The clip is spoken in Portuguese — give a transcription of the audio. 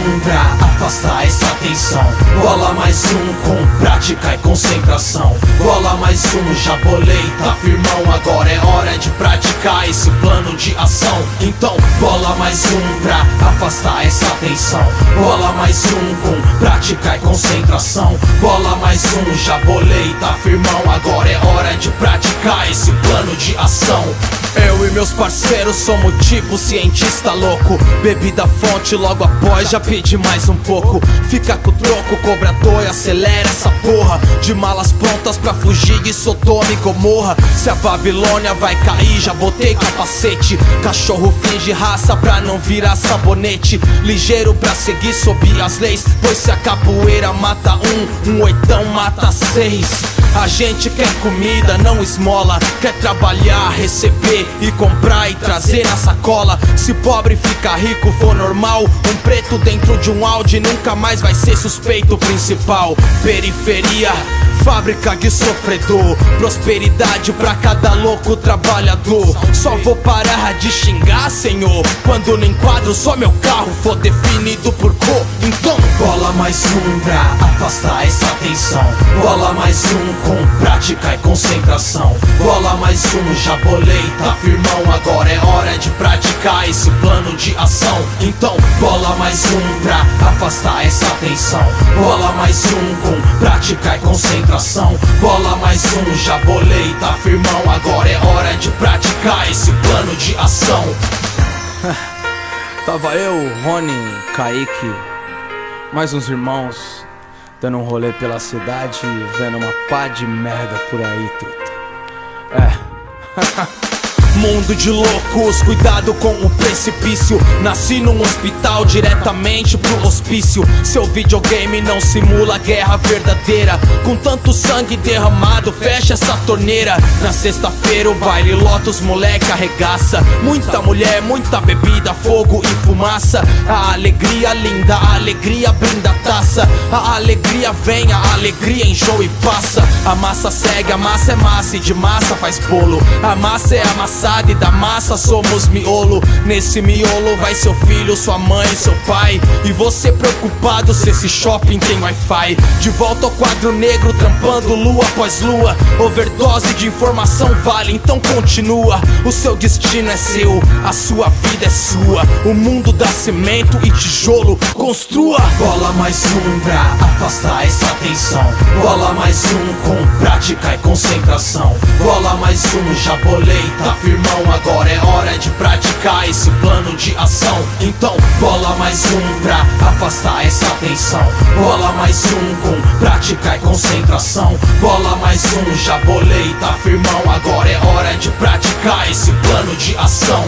um pra afastar essa tensão. Bola mais um com prática e concentração. Bola mais um, já bolei, tá firmão. Agora é hora de praticar esse plano de ação. Então bola mais um pra afastar essa tensão. Bola mais um com prática e concentração. Bola mais um, já bolei, tá firmão. Agora é hora de praticar esse plano de ação. Eu e meus parceiros somos tipo cientista louco. Bebida fonte, logo após já pedi mais um pouco. Fica com o troco, cobrador e acelera essa porra. De malas prontas pra fugir de Sodoma e Gomorra. Se a Babilônia vai cair, já botei capacete. Cachorro finge raça pra não virar sabonete. Ligeiro pra seguir sob as leis, pois se a capoeira mata um oitão mata seis. A gente quer comida, não esmola. Quer trabalhar, receber e comprar e trazer na sacola. Se pobre fica rico for normal, um preto dentro de um Audi nunca mais vai ser suspeito principal. Periferia, fábrica de sofredor. Prosperidade pra cada louco trabalhador. Só vou parar de xingar, senhor, quando no enquadro só meu carro for definido por cor. Então bola mais um pra afastar essa tensão. Bola mais um com prática e concentração. Bola mais um, já bolei, tá firmão. Agora é hora de praticar esse plano de ação. Então bola mais um pra afastar essa tensão. Bola mais um com prática e concentração. Bola mais um, já bolei, tá firmão. Agora é hora de praticar esse plano de ação. Tava eu, Rony, Kaique, mais uns irmãos, dando um rolê pela cidade, vendo uma pá de merda por aí, truta. Mundo de loucos, cuidado com o precipício. Nasci num hospital diretamente pro hospício. Seu videogame não simula guerra verdadeira. Com tanto sangue derramado, fecha essa torneira. Na sexta-feira o baile lota, os moleque arregaça. Muita mulher, muita bebida, fogo e fumaça. A alegria linda, a alegria brinda a taça. A alegria vem, a alegria enjoa e passa. A massa segue, a massa é massa e de massa faz bolo. A massa é amassada e da massa somos miolo. Nesse miolo vai seu filho, sua mãe, seu pai. E você preocupado se esse shopping tem Wi-Fi. De volta ao quadro negro, trampando lua após lua. Overdose de informação vale, então continua. O seu destino é seu, a sua vida é sua. O mundo dá cimento e tijolo, construa. Bola mais um pra afastar essa tensão. Bola mais um com prática e concentração. Bola mais um, já bolei, tá firmão. Agora é hora de praticar esse plano de ação. Então bola mais um pra afastar essa tensão. Bola mais um com prática e concentração. Bola mais um, já bolei, tá firmão. Agora é hora de praticar esse plano de ação.